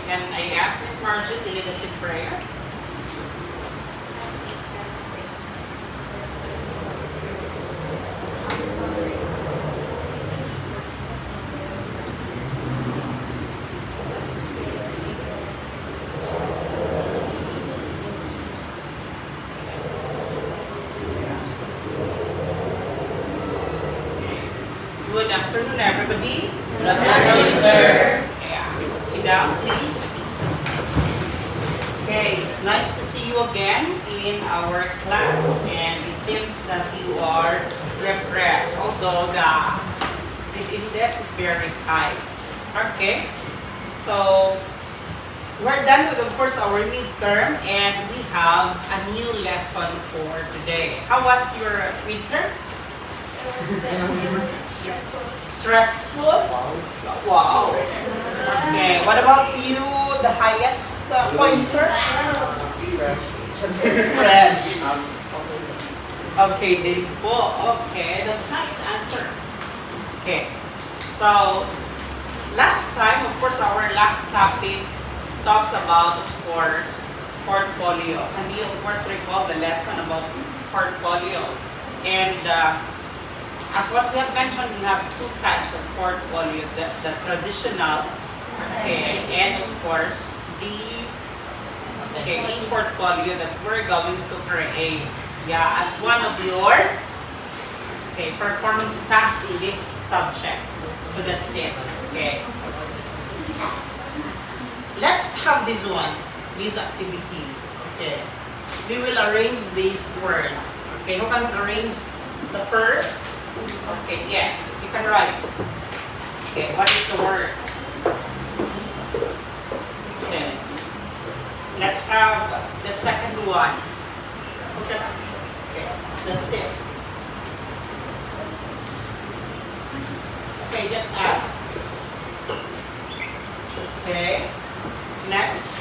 Can I ask Ms. Margie to lead us in prayer? Good afternoon, everybody. Good afternoon, sir. Yeah. Sit down, please. Okay, it's nice to see you again in our class, and it seems that you are refreshed, although the index is very high. Okay, so we're done with, of course, our midterm, and we have a new lesson for today. How was your midterm? Stressful? Wow. Okay, what about you, the highest pointer? French. Okay, din po. Okay, that's nice answer. Okay, so last time, of course, our last topic talks about, of course, portfolio. And you, of course, recall the lesson about portfolio. And as what we have mentioned, we have two types of portfolio, the traditional, okay, and of course, the e-portfolio that we're going to create, yeah, as one of your performance tasks in this subject. So that's it, okay. Let's have this one, this activity, okay. We will arrange these words, okay. Who can arrange the first? Okay, yes, you can write. Okay, what is the word? Okay. Let's have the second one. Okay, that's it. Okay, just add. Okay, next.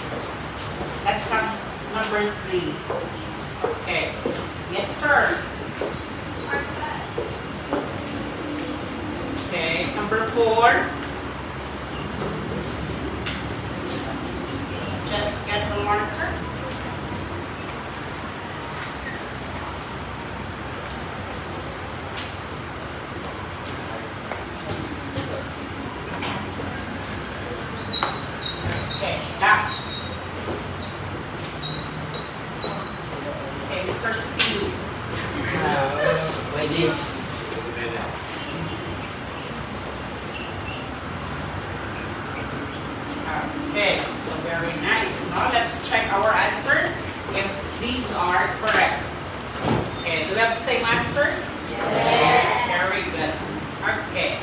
Let's have number 3. Okay, yes, sir. Okay, number 4. Just get the marker. Okay, last. Okay, Mr. Speed. Wait. Okay, so very nice. Now let's check our answers if these are correct. Okay, do we have the same answers? Yes. Very good. Okay,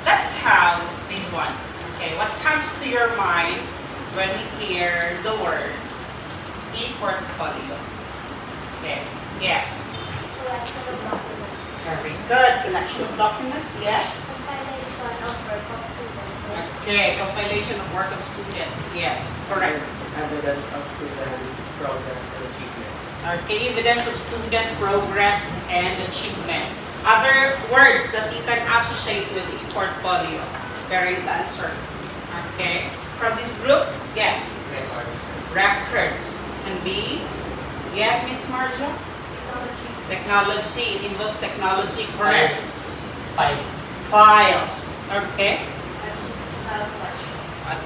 let's have this one. Okay, what comes to your mind when you hear the word e-portfolio? Okay, yes. Collection of documents. Very good. Collection of documents, yes. Compilation of work of students. Okay, compilation of work of students, yes, correct. Evidence of student progress and achievements. Okay, evidence of students' progress and achievements. Other words that you can associate with e-portfolio. Very good answer. Okay, from this group, yes. Records can be, yes, Miss Marja? Technology, it involves technology, correct. Files, okay.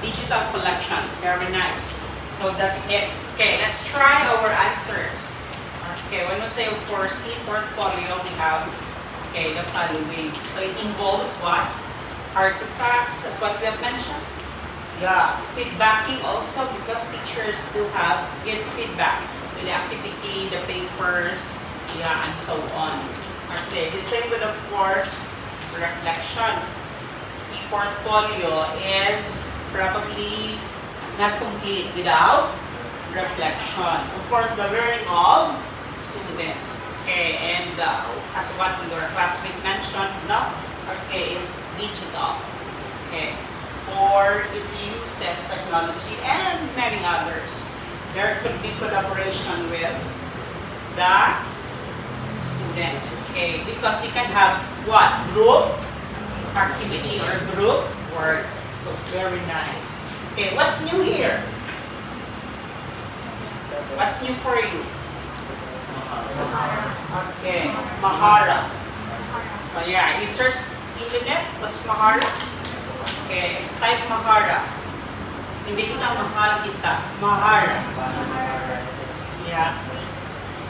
Digital collections, very nice. So that's it. Okay, let's try our answers. Okay, when we say, of course, e-portfolio, we have, the following. So it involves what? Artifacts, as what we have mentioned. Yeah, feedbacking also, because teachers do have good feedback with the activity, the papers, yeah, and so on. Okay, the same with, of course, reflection. E-portfolio is probably not complete without reflection. Of course, the learning of students. Okay, and as what your classmate mentioned, no? Okay, it's digital. Okay, or it uses technology and many others. There could be collaboration with the students. Okay, because you can have what? Group activity or group work. So it's very nice. Okay, what's new here? What's new for you? Okay, Mahara. Oh yeah, you search internet, what's Mahara? Okay, type Mahara. Hindi kita mahal kita. Mahara. Yeah.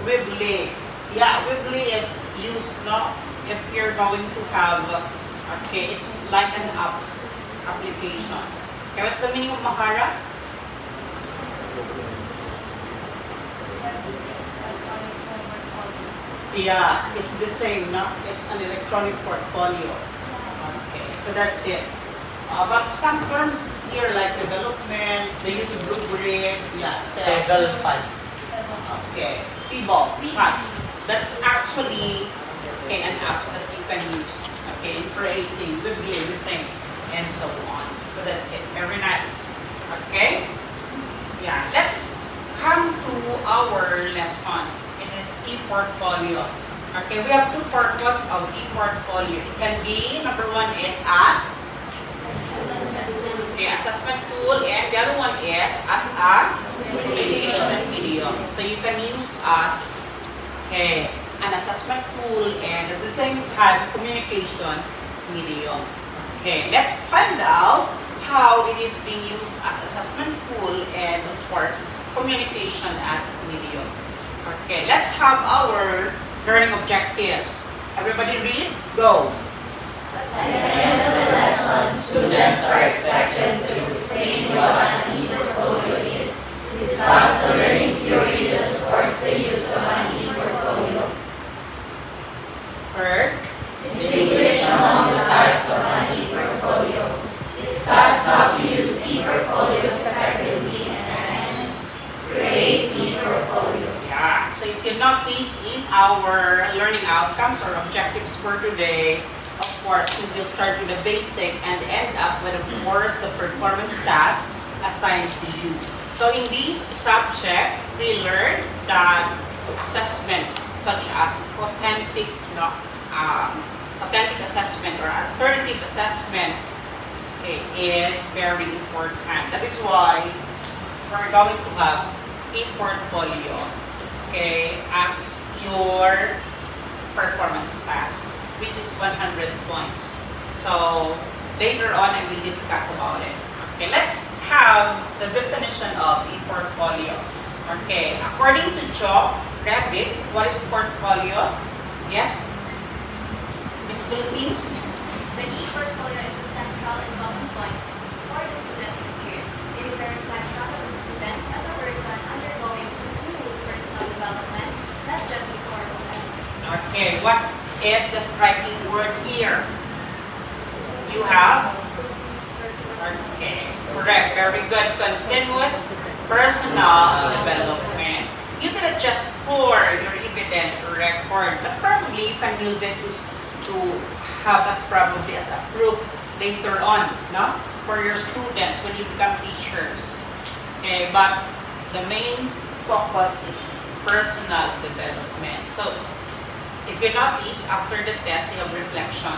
Weebly. Yeah, Weebly is used, no? If you're going to have, okay, it's like an apps application. Okay, what's the meaning of Mahara? Yeah, it's the same, no? It's an electronic portfolio. Okay, so that's it. But some terms here like development, they use rubric, yeah, Development. okay, people, that's actually okay, an apps that you can use, okay, in creating, Weebly, the same, and so on. So that's it, very nice. Okay, yeah, let's come to our lesson. It is e-portfolio. Okay, we have two purposes of e-portfolio. It can be, number one is as okay, assessment tool, and the other one is as a communication medium. So you can use as okay, an assessment tool and at the same time communication medium. Okay, let's find out how it is being used as assessment tool and of course communication as medium. Okay, let's have our learning objectives. Everybody read, go. At the end of the lesson, students are expected to explain what an e-portfolio is, discuss the learning theory that supports the use of an e-portfolio, Third, distinguish among the types of an e-portfolio, discuss how to use e-portfolios effectively, and create e-portfolio. yeah. So if you notice in our learning outcomes or objectives for today, of course, we will start with the basic and end up with, of course, the performance task assigned to you. So in this subject, we learned that assessment such as authentic, authentic assessment or alternative assessment okay, is very important. That is why we're going to have a portfolio okay, as your performance task, which is 100 points. So later on, I will discuss about it. Okay, let's have the definition of a portfolio. Okay, according to Geoff Rabbit, what is portfolio? Yes, Miss Philippines. The e-portfolio is the central and common point for the student experience. It is a reflection of the student as a person undergoing continuous personal development, not just historical evidence. Okay, what is the striking word here? You have? Okay, correct. Very good. Continuous personal development. You cannot just store your evidence or record, but probably you can use it to have as probably as a proof later on, no? For your students when you become teachers. Okay, but the main focus is personal development. So, if you notice, after the test, you have reflection.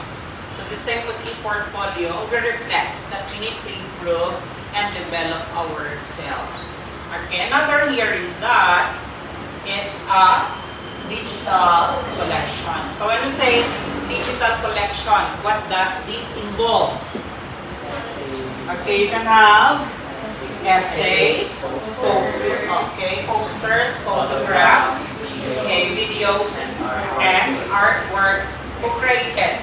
So the same with e-portfolio, we reflect that we need to improve and develop ourselves. Okay, another here is that it's a digital collection. So when we say digital collection, what does this involve? Okay, you can have essays, posters, photographs, okay, videos, and artwork co-created.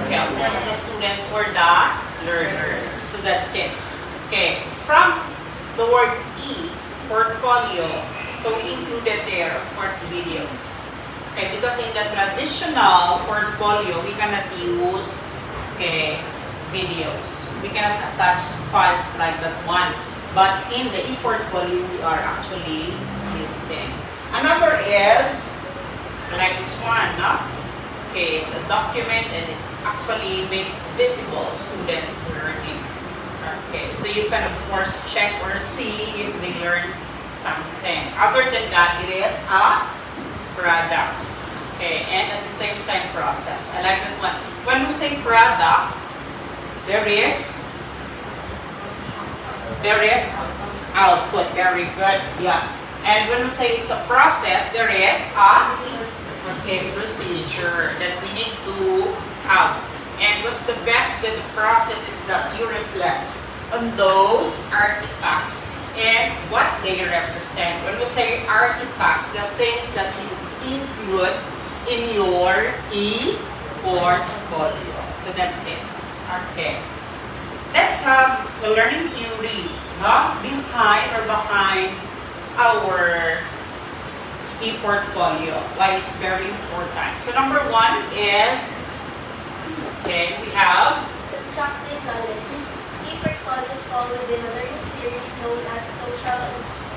Okay, of course, the students or the learners. So that's it. Okay, from the word E, portfolio, so we included there, of course, videos. Okay, because in the traditional portfolio, we cannot use, okay, videos. We cannot attach files like that one. But in the e-portfolio, we are actually using. Another is, like this one, no? Okay, it's a document and it actually makes visible students' learning. Okay, so you can of course check or see if they learn something. Other than that, it is a product. Okay, and at the same time process. I like that one. When we say product, there is There is output. Very good. Yeah. And when we say it's a process, there is a procedure that we need to have. And what's the best with the process is that you reflect on those artifacts and what they represent. When we say artifacts, the things that you include in your e-portfolio. So that's it. Okay. Let's have the learning theory, no? behind our e-portfolio, why it's very important. So number one is, okay, we have Constructive knowledge. E-portfolios fall within a learning theory known as social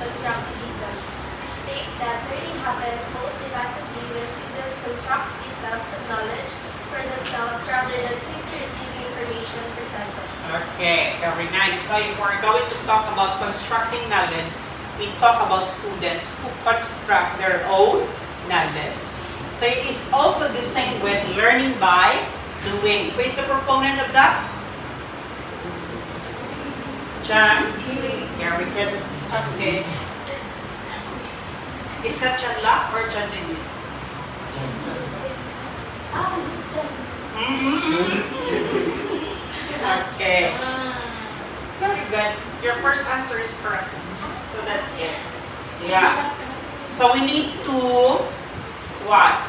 constructivism, which states that learning happens most effectively when students construct systems of knowledge for themselves rather than simply receiving information presented. okay, very nice. So if we're going to talk about constructing knowledge, we talk about students who construct their own knowledge. So it is also the same with learning by doing. Who is the proponent of that? John? Very good. Okay. Is that John Locke or John Dewey? Okay. Very good. Your first answer is correct. So that's it. Yeah. So we need to what?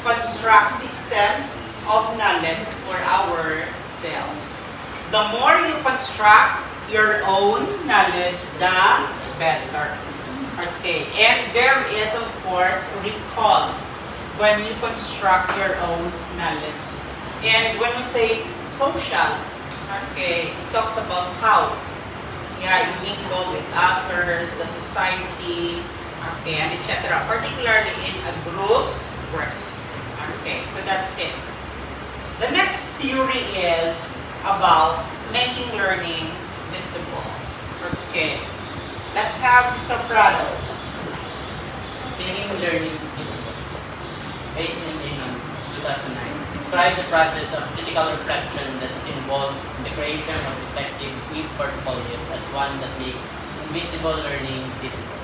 Construct systems of knowledge for ourselves. The more you construct your own knowledge, the better. Okay. And there is, of course, recall when you construct your own knowledge. And when we say social, okay, it talks about how you mingle with others, the society, okay, and etc. Particularly in a group work. Okay, so that's it. The next theory is about making learning visible. Okay, let's have Mr. Prado. Making learning visible. Based in 2009. Describe the process of critical reflection that is involved in the creation of effective e-portfolios as one that makes invisible learning visible.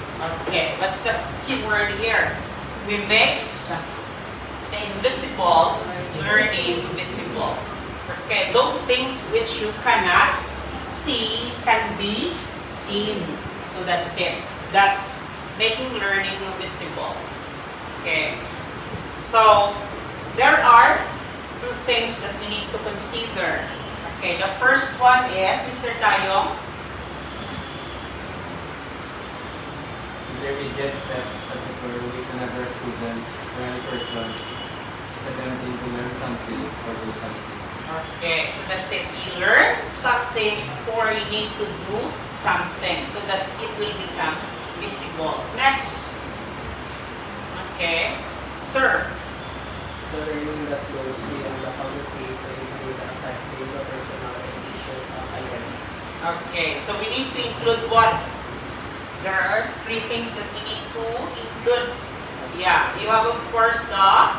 Okay, what's the key word here? We mix the invisible learning visible. Okay, those things which you cannot see can be seen. So that's it. That's making learning visible. Okay. So there are two things that we need to consider. Okay, the first one is, Mr. Tayong, intermediate steps that occur with another student or any person is attempting to learn something or do something. okay, so that's it. You learn something or you need to do something so that it will become visible. Next. Okay, sir. So learning that goes beyond the cognitive to include the affective, the personal, and issues of identity. Okay, so we need to include what? There are three things that we need to include. Yeah, you have of course the,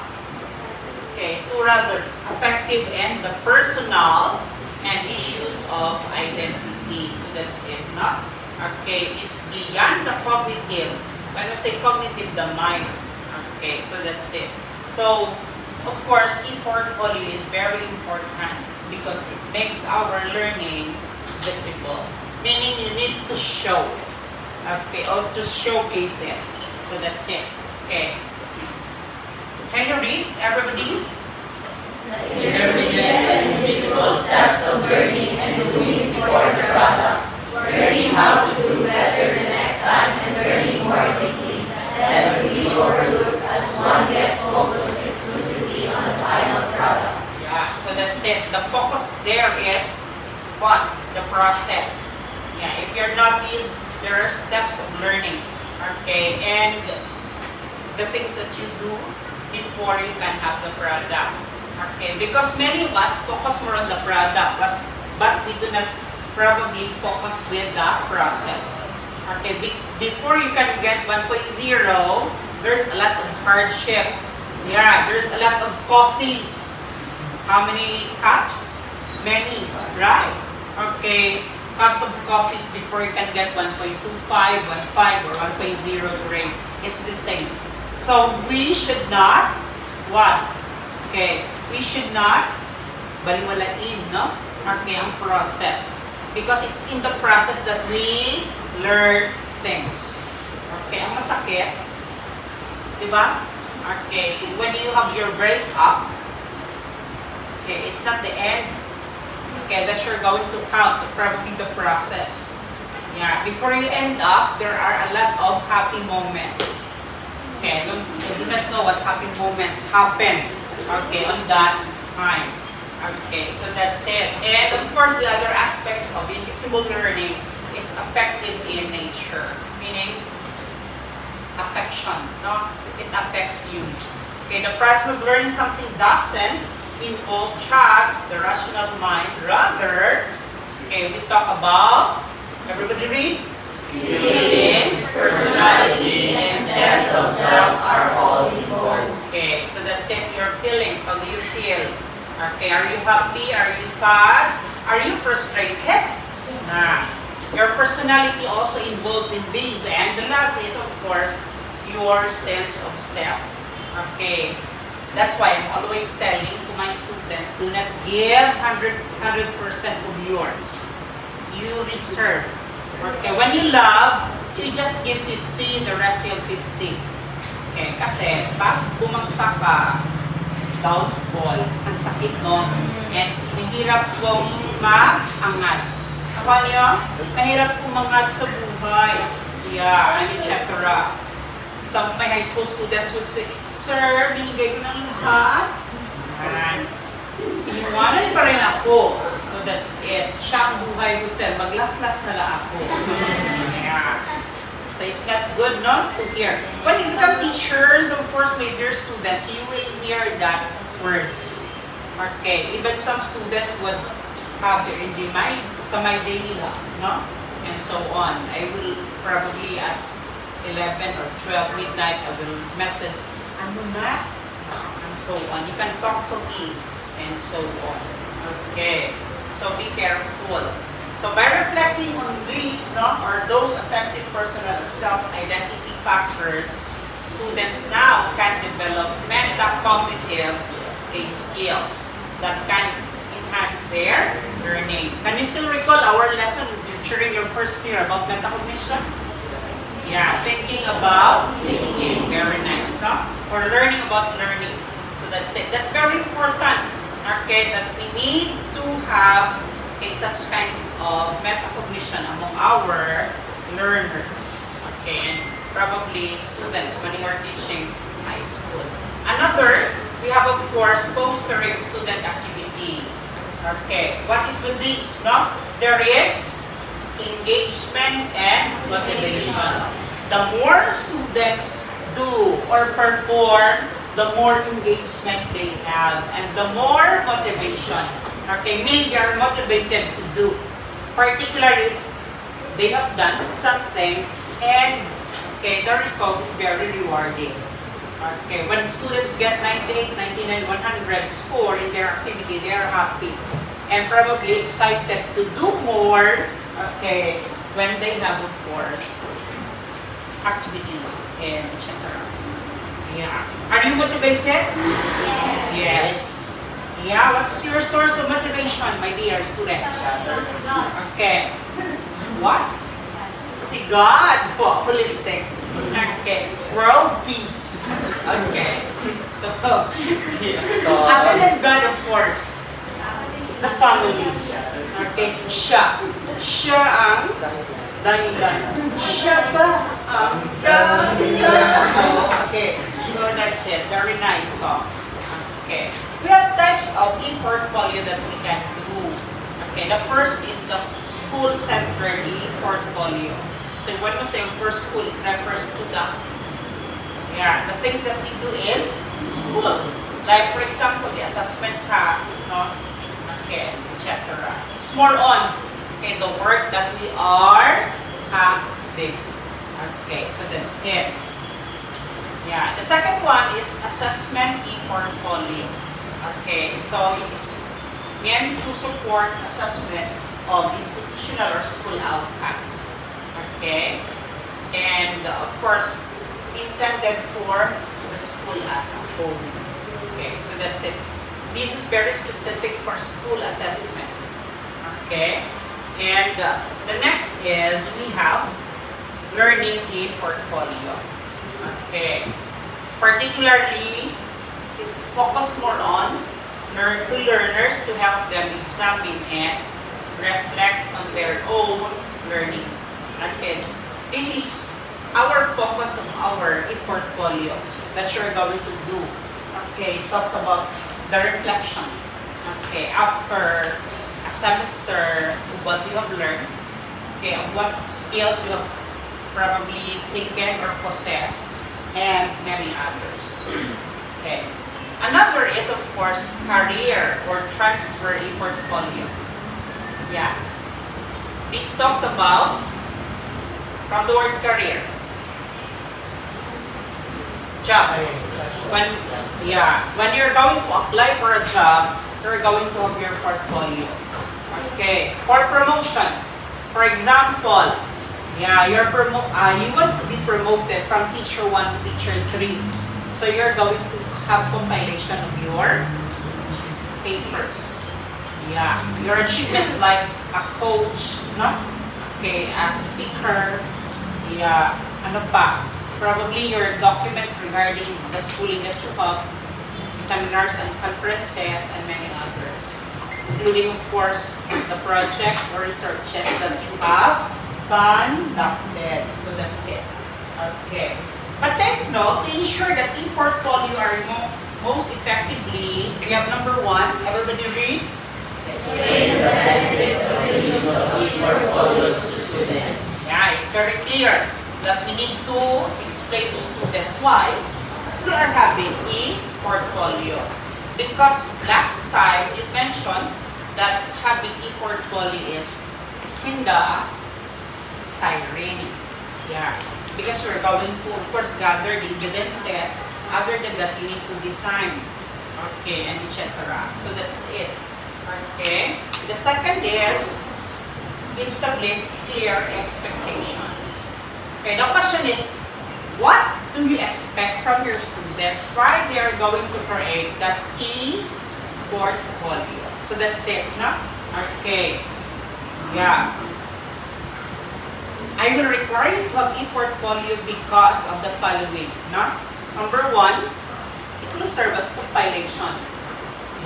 okay, two rather, affective and the personal and issues of identity. So that's it, no? Okay, it's beyond the cognitive. When we say cognitive, the mind. Okay, so that's it. So, of course, e-portfolio is very important because it makes our learning visible. Meaning you need to show it. Okay, or to showcase it. So that's it. Okay. Can you read, everybody? The intermediate and invisible steps of learning and doing before the product. Learning how to do better the next time and learning more deeply than to be overlooked as one gets focused exclusively on the final product. Yeah, so that's it. The focus there is what? The process. Yeah, if you're not this, there are steps of learning. Okay, and the things that you do before you can have the product. Okay, because many of us focus more on the product, but we do not probably focus with the process. Okay, before you can get 1.0, there's a lot of hardship. Yeah, there's a lot of coffees. How many cups? Many, right? Okay, cups of coffees before you can get 1.25, 1.5, or 1.0 grade. It's the same. So we should not, what? Okay, we should not baliwalain, no? Okay, ang process. Because it's in the process that we learn things. Okay, ang masakit, di ba? Okay, when you have your breakup, okay, it's not the end. Okay, that you're going to count, probably the process. Yeah, before you end up, there are a lot of happy moments. Okay, I do not know what happy moments happen, okay, on that time. Okay, so that's it. And of course, the other aspects of invisible learning is affected in nature, meaning affection, no? It affects you. Okay, the process of learning something doesn't involve just the rational mind. Rather, okay, we talk about, everybody read? Feelings, personality, and sense of self are all involved. Okay, so that's it, your feelings. How do you feel? Okay, are you happy? Are you sad? Are you frustrated? Nah. Your personality also involves in these. And the last is, of course, your sense of self. Okay. That's why I'm always telling to my students, do not give 100% of yours. You reserve. Okay, when you love, you just give 50, the rest you'll 50. Okay, kasi pag bumagsak ka, downfall, ang sakit nun, and mahirap kong maangat. Ako nyo, mahirap kumangat sa buhay. Yeah, and etc. Some of my high school students would say, Sir, binigay ko ng lahat. And iniwanan pa rin ako. So that's it. Siya ang buhay ko, sir. Maglas-las na lang ako. Yeah. So it's not good, no? To hear. When you become teachers, of course, my dear students, you will hear that words. Okay. Even some students would have their in the mind, sa my daily life, no? And so on. I will probably at 11 or 12 midnight, I will message, ano na? And so on. You can talk to me, and so on. Okay. So be careful. So by reflecting on these, no, or those affected personal and self-identity factors, students now can develop metacognitive skills that can enhance their learning. Can you still recall our lesson during your first year about metacognition? Yeah, thinking about thinking. Very nice, no? Or learning about learning. So that's it. That's very important. Okay, that we need to have such kind of metacognition among our learners. Okay, and probably students when you are teaching high school. Another, we have of course fostering student activity. Okay, what is with this? No, there is engagement and motivation. The more students do or perform, the more engagement they have and the more motivation. Okay, meaning they are motivated to do. Particularly if they have done something and okay, the result is very rewarding. Okay, when students get 98, 99, 100 score in their activity, they are happy and probably excited to do more. Okay, when they have, of course, activities and etc. Yeah. Are you motivated? Yes. Yeah. What's your source of motivation, my dear students? Okay. What? Si God po, holistic. Okay. World peace. Okay. So, other than God, of course, the family. Okay. Siya ang dahilan. Siya ba ang dahilan? Okay. So that's it. Very nice song. Okay. We have types of e-portfolio that we can do. Okay. The first is the school-centered e-portfolio. So when we say for school, it refers to the things that we do in school. Like for example, the assessment task, no? Okay, etc. It's more on the work that we are having. Okay, so that's it. Yeah, the second one is assessment e-portfolio. Okay, so it's meant to support assessment of institutional or school outcomes. Okay? And of course, intended for the school as a whole. Okay, so that's it. This is very specific for school assessment. Okay? And the next is we have learning a portfolio. Okay. Particularly, it focus more on learners to help them examine and reflect on their own learning. Okay. This is our focus of our portfolio that you're going to do. Okay. It talks about the reflection. Okay. After a semester, what you have learned. Okay. What skills you have probably taken or possessed, and many others. Okay. Another is, of course, career or transfer in portfolio. Yeah. This talks about, from the word career, job. When you're going to apply for a job, you're going to have your portfolio. Okay. For promotion, for example, you want to be promoted from teacher 1 to teacher 3. So you're going to have compilation of your papers. Yeah, your achievements like a coach, no? Okay, a speaker. Yeah, ano pa? Probably your documents regarding the schooling that you have, seminars and conferences, and many others. Including, of course, the projects or researches that you have conducted. So that's it. Okay. But take note, to ensure that e-portfolio are most effectively, we have number 1, everybody read? Explain the benefits of the use of e-portfolios to students. Yeah, it's very clear that we need to explain to students why we are having e-portfolio. Because last time you mentioned that having e-portfolio is kinda tiring. Yeah. Because we're going to, of course, gather the evidences. Other than that, you need to design. Okay, and etc. So that's it. Okay. The second is establish clear expectations. Okay, the question is, what do you expect from your students while they are going to create that e-portfolio? So that's it, no? Okay. Yeah. I will require you to have e-portfolio because of the following, no? Number 1, it will serve as compilation.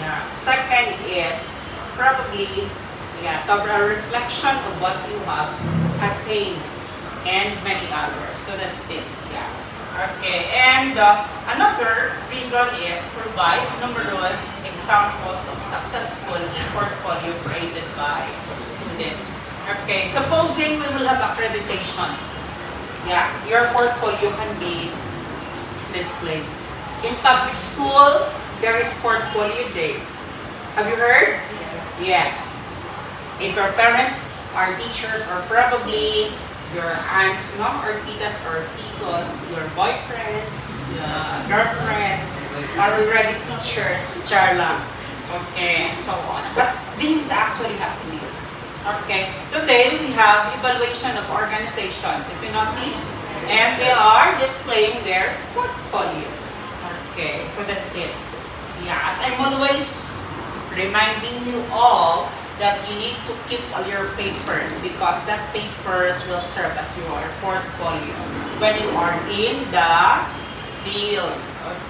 Yeah. Second is probably to have a reflection of what you have attained and many others. So that's it. Yeah. Okay. And another reason is provide numerous examples of successful e-portfolio created by students. Okay, supposing we will have accreditation. Yeah, your portfolio can be displayed. In public school, there is portfolio day. Have you heard? Yes. If your parents are teachers or probably your aunts, no, or titas or titos, your boyfriends, girlfriends are already teachers, charla. Okay, and so on. But this is actually happening. Okay, today we have evaluation of organizations, if you notice, and they are displaying their portfolio. Okay, so that's it. Yeah, as I'm always reminding you all that you need to keep all your papers because that papers will serve as your portfolio when you are in the field.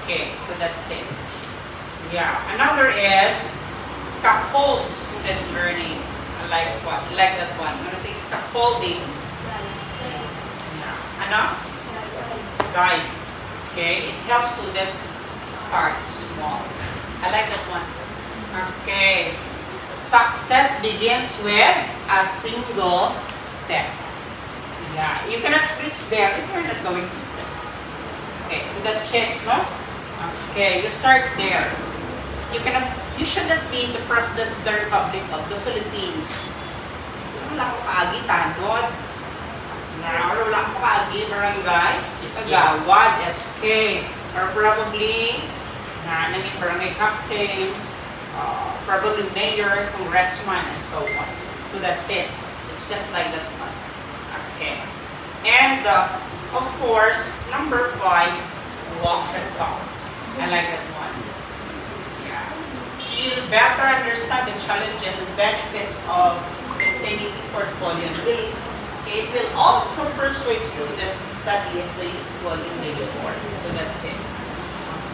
Okay, so that's it. Yeah, another is scaffold student learning. Like what? Like that one. I'm gonna say scaffolding. Yeah. Ano? Guide. Okay. It helps students start small. I like that one. Okay. Success begins with a single step. Yeah. You cannot reach there if you're not going to step. Okay. So that's it, no? Okay. You start there. You should not be the President of the Republic of the Philippines. Wala ko kaagi, tanod. Wala ko kaagi, barangay, Isagawad, SK, or probably naging barangay captain, probably mayor, congressman, and so on. So that's it. It's just like that one. Okay. And of course, number 5, walk the talk. I like that one. Yeah. So you'll better understand the challenges and benefits of maintaining a portfolio. It will also persuade students that is the useful in the report. So that's it.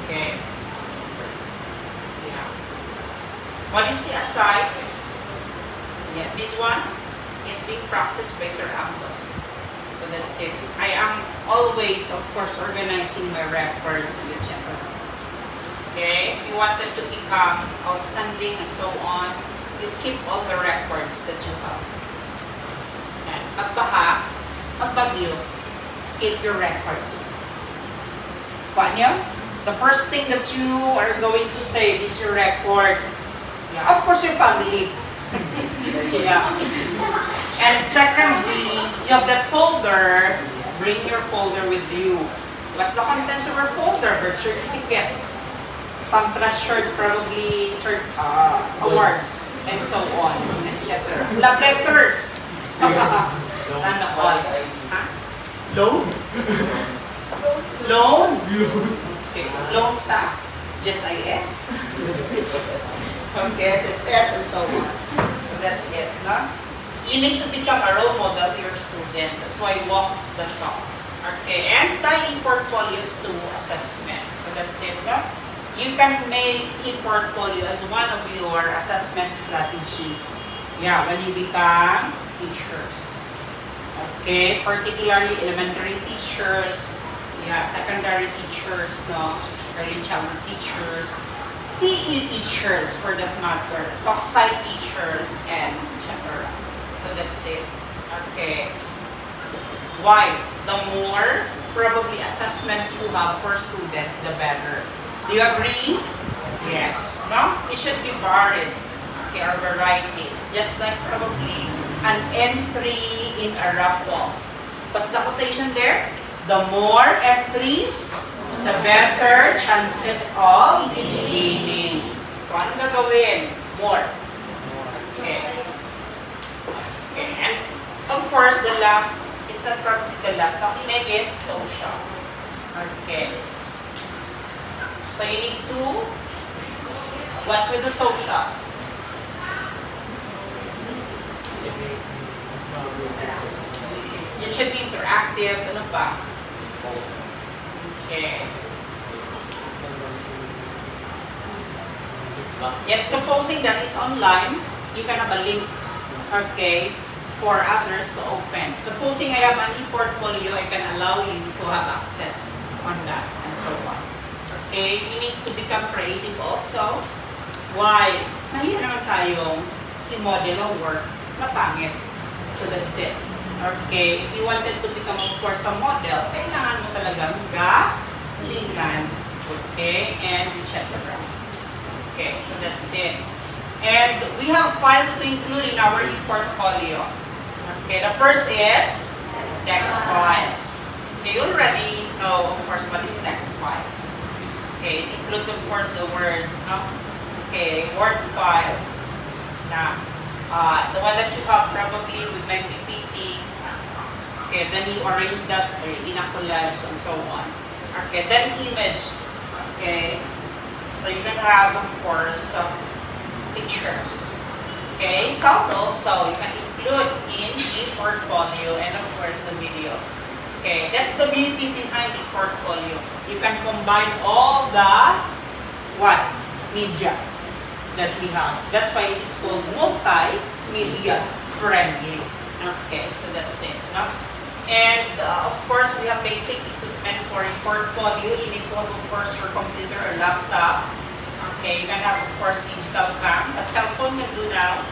Okay. Yeah. What is the aside? Yeah, this one is being practiced by Sir Ambos. So that's it. I am always, of course, organizing my records and etc. Okay, if you wanted to become outstanding and so on, you keep all the records that you have. And pagbaha, pagbagyo, keep your records. Paano? The first thing that you are going to save is your record. Yeah. Of course, your family. Yeah. And secondly, you have that folder. Bring your folder with you. What's the contents of our folder? Birth certificate. Some treasured, probably awards, and so on, etc. Love letters. Sana all. Huh? Loan? Loan? Okay. Loan sa Just IS. Okay, SSS, and so on. So that's it. No? You need to become a role model to your students. That's why you walk the talk. Okay, and tying portfolios to assessment. So that's it. No? You can make e-portfolio as one of your assessment strategy. Yeah, when you become teachers. Okay, particularly elementary teachers, yeah, secondary teachers, no, early childhood teachers, PE teachers for that matter, site teachers, and etc. So that's it. Okay. Why? The more probably assessment you have for students, the better. Do you agree? Yes. No? It should be varied. Okay, or variety. It's just like probably an entry in a raffle. What's the quotation there? The more entries, the better chances of winning. So, anong gagawin? More. Okay. Okay. And of course, the last, it's not probably the last. Now, negative, social. Okay. So you need to, what's with the social? It should be interactive, ano pa? Okay. If supposing that is online, you can have a link, okay, for others to open. Supposing I have an e-portfolio, I can allow you to have access on that, and so on. Okay, you need to become creative also. Why? Mahirap naman tayong i-model ang work na pangit. So that's it. Okay, if you wanted to become, of course, a model, kailangan mo talagang galingan. Okay, and etc. Okay, so that's it. And we have files to include in our e-portfolio. Okay, the first is text files. Okay, you already know, of course, what is text files. Okay, it includes, of course, the Word, no? Okay, Word file. Now, the one that you have probably with my PPT. Okay, then you arrange that in a collage and so on. Okay, then image. Okay, so you can have, of course, pictures. Okay, sound also you can include in the portfolio and, of course, the video. Okay, that's the beauty behind the portfolio. You can combine all the media that we have. That's why it is called multimedia friendly. Okay, so that's it. No? And of course, we have basic equipment for a portfolio. You need to have, of course, your computer or laptop. Okay, you can have, of course, digital cam. A cell phone can do now.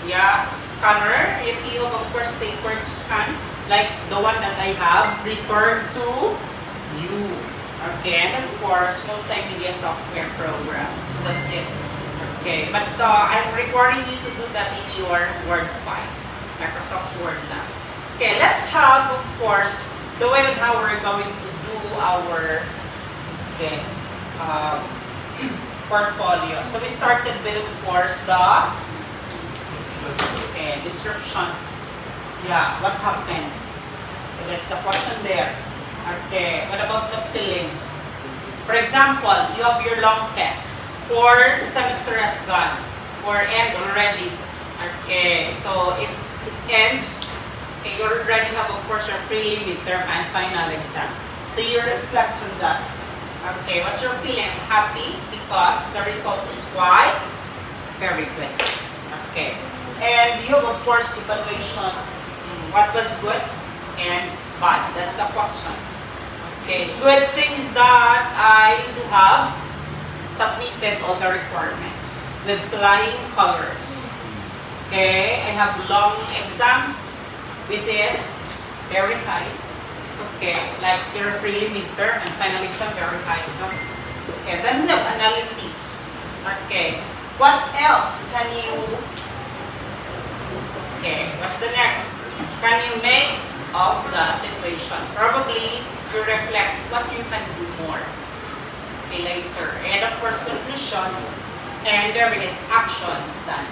Yeah, scanner. If you have, of course, paper to scan, like the one that I have, return to you. Okay, and of course, multimedia software program. So that's it. Okay, but I'm requiring you to do that in your Word file, Microsoft Word now. Okay, let's have, of course, the way on how we're going to do our portfolio. So we started with, of course, the Okay, description. Yeah, what happened? So that's the question there. Okay, what about the feelings? For example, you have your long test, or the semester has gone, or end already. Okay, so if it ends, okay, you already have, of course, your prelim, midterm, and final exam. So you reflect on that. Okay, what's your feeling? Happy because the result is quite very good. Okay, and you have, of course, evaluation. What was good and bad? That's the question. Okay, good things that I do have submitted all the requirements with flying colors. Okay, I have long exams, which is very high. Okay, like your prelim, midterm, and final exam, very high. No? Okay, then we have analysis. Okay, what else can you? Okay, what's the next? Can you make of the situation? Probably you reflect what you can do more. Okay, later. And of course, conclusion. And there is action done.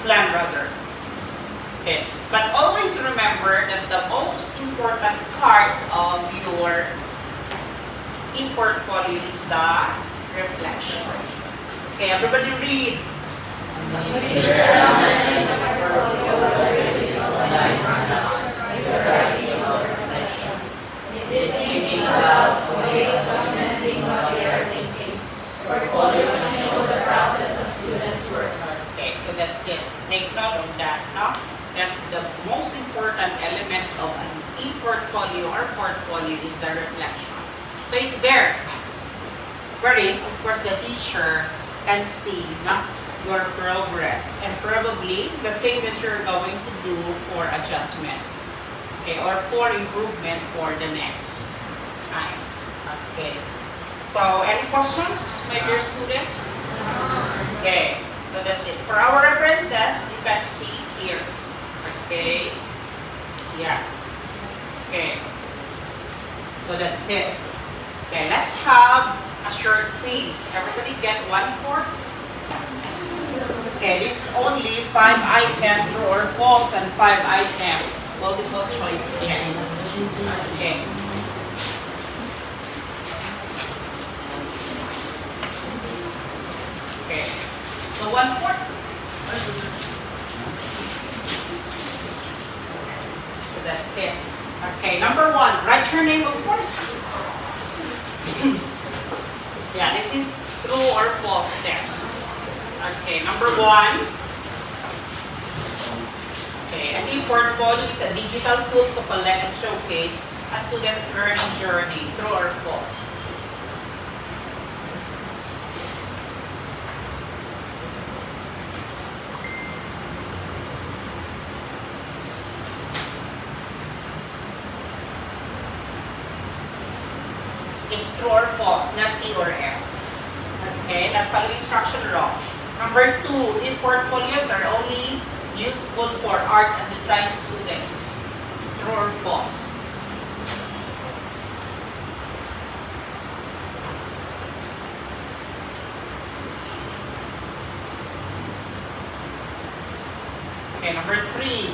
Plan rather. Okay. But always remember that the most important part of your e-portfolio is the reflection. Okay, everybody read. Thinking about a way of documenting what they are thinking. Portfolio can show the process of students' work. Okay, so that's it. Take note of that, no? That the most important element of an e-portfolio or portfolio is the reflection. So it's there. Wherein, of course, the teacher can see, no, your progress and probably the thing that you're going to do for adjustment. Okay, or for improvement for the next time. Okay. So, any questions, my dear students? Okay, so that's it. For our references, you can see here. Okay. Yeah. Okay. So that's it. Okay, let's have a short quiz. Everybody get 1-4. Okay, this is only 5 items, true or false, and 5 items. Multiple choice yes. Okay. Okay. So 1-4. So that's it. Okay. Number 1. Write your name, of course. Yeah, this is true or false test. Okay. Number 1. Okay, an e-portfolio is a digital tool to collect and showcase a student's learning journey. True or false? It's true or false, not E or F. Okay, that follow instruction wrong. Number 2, e-portfolios are only useful for art and design students. True or false? Okay, number 3.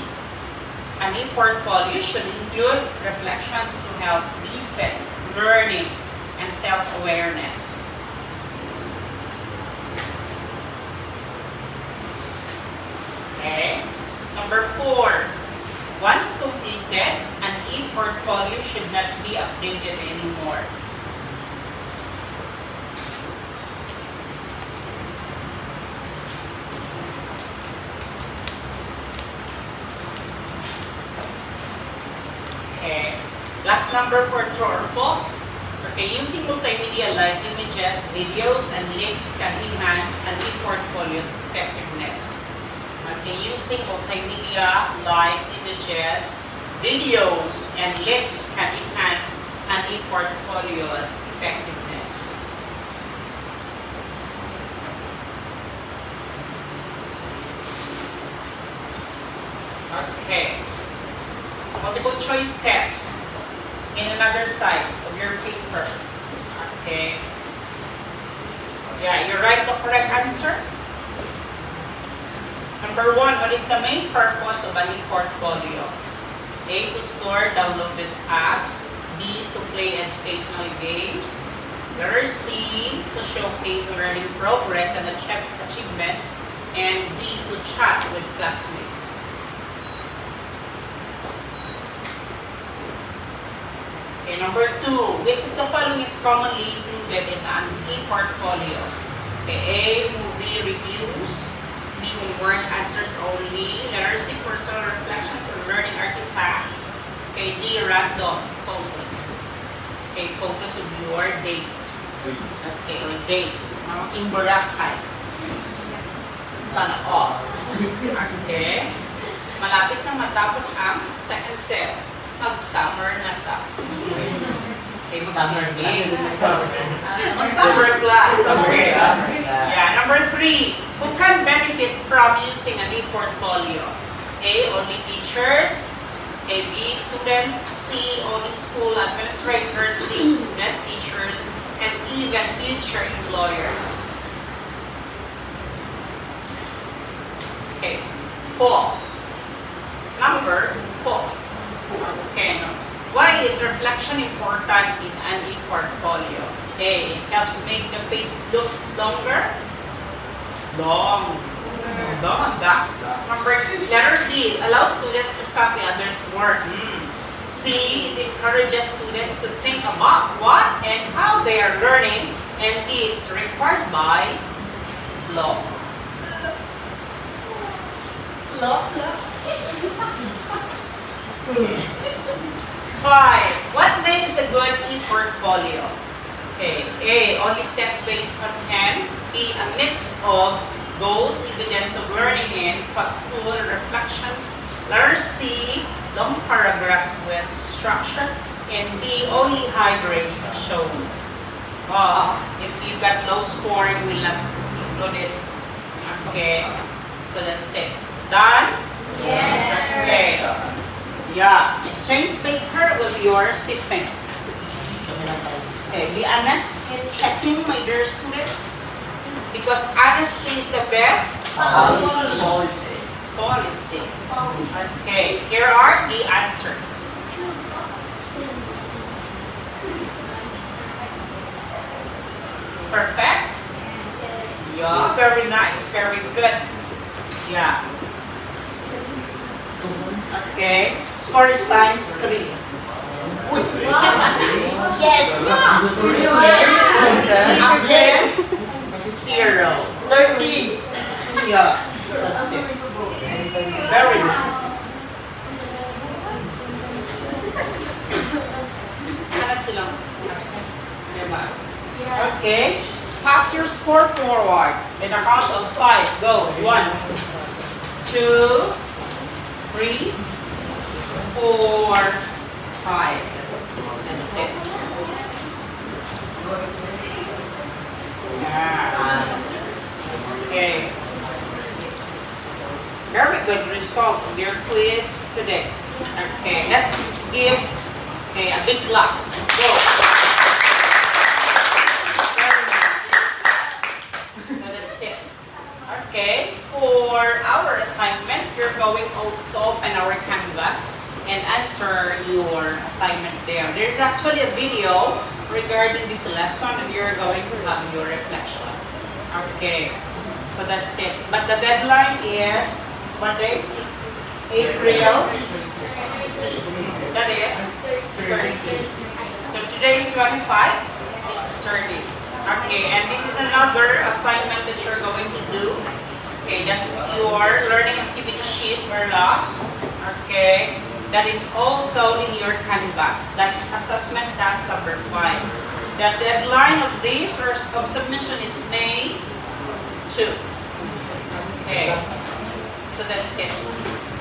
An e-portfolio should include reflections to help deepen learning and self-awareness. Okay. Number 4. Once completed, an e-portfolio should not be updated anymore. Okay. Last number for true or false. Okay, using multimedia like images, videos, and links can enhance an e-portfolio's effectiveness. Okay, using multimedia like images, videos, and links can enhance an e-portfolio's effectiveness. Okay. Multiple choice test in another side of your paper. Okay. Yeah, you write the correct answer. Number 1, what is the main purpose of an e-portfolio? A, to store downloaded apps. B, to play educational games. Letter C, to showcase learning progress and achievements. And D, to chat with classmates. Okay, number 2, which of the following is commonly included in an e-portfolio? Okay, A, movie reviews. B, homework answers only. Letter C, personal reflections on learning artifacts. Okay, D, random photos. Okay, photos of your date. Okay, or days. In Boracay. Sana all. Okay. Malapit na matapos ang second set. Mag-summer na ta. Okay, mag-swimming. Mag-summer class. Okay. Yeah, number 3. Who can benefit from using an e-portfolio? A, only teachers. A, B, students. C, only school administrators. D, students, teachers, and even future employers. Okay. 4. Number 4. Okay. Why is reflection important in an e-portfolio? A, it helps make the page look longer. Long. That's number 2. Letter D, allows students to copy others' work. C, it encourages students to think about what and how they are learning. And D, it's required by law. Law? 5. What makes a good e-portfolio? Okay. A, only text-based content. B, a mix of goals, evidence of learning, and thoughtful reflections. Letter C, long paragraphs with structure. And D, only high grades are shown. If you got low score, you will not include it. Okay. So that's it. Done? Yes. Okay. Yeah. Exchange paper with your seatmate. Okay. Be honest in checking, my dear students. Because honesty is the best policy. Okay, here are the answers. Perfect? Yeah, very nice, very good. Yeah. Okay, score is times 3. Yes. 8%, 0. 30. Yeah, that's it. Very nice. Kanan silang diba? Okay. Pass your score forward. In a count of 5. Go. 1, 2, 3, 4, 5. That's it. Yeah. Okay. Very good result of your quiz today. Okay, let's give a big clap. Go. Very nice. So that's it. Okay, for our assignment, you're going to open our canvas and answer your assignment there. There's actually a video regarding this lesson and you're going to have your reflection. Okay, so that's it. But the deadline is what day? April. That is 30. So today is 25. It's 30. Okay, and this is another assignment that you're going to do. Okay, that's your learning activity sheet or loss. Okay, that is also in your canvas. That's assessment task number 5. The deadline of this or of submission is May 2. Okay. So that's it.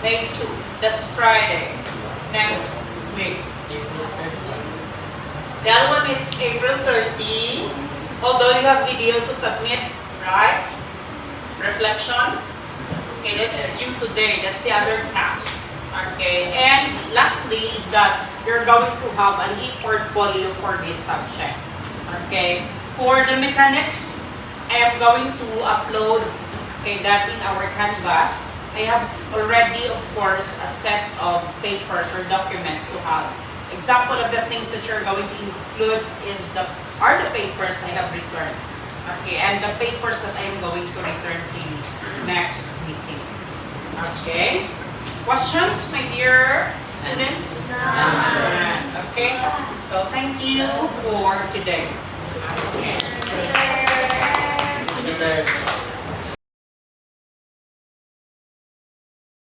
May 2. That's Friday. Next week. The other one is April 30. Although you have video to submit, right? Reflection. Okay, that's due today. That's the other task. Okay. And lastly is that you're going to have an e-portfolio for this subject. Okay. For the mechanics, I am going to upload Okay, that in our canvas, I have already, of course, a set of papers or documents to have. Example of the things that you're going to include are the papers I have returned. Okay, and the papers that I am going to return in next meeting. Okay? Questions, my dear students? None. Okay? So thank you for today. Yes, sir.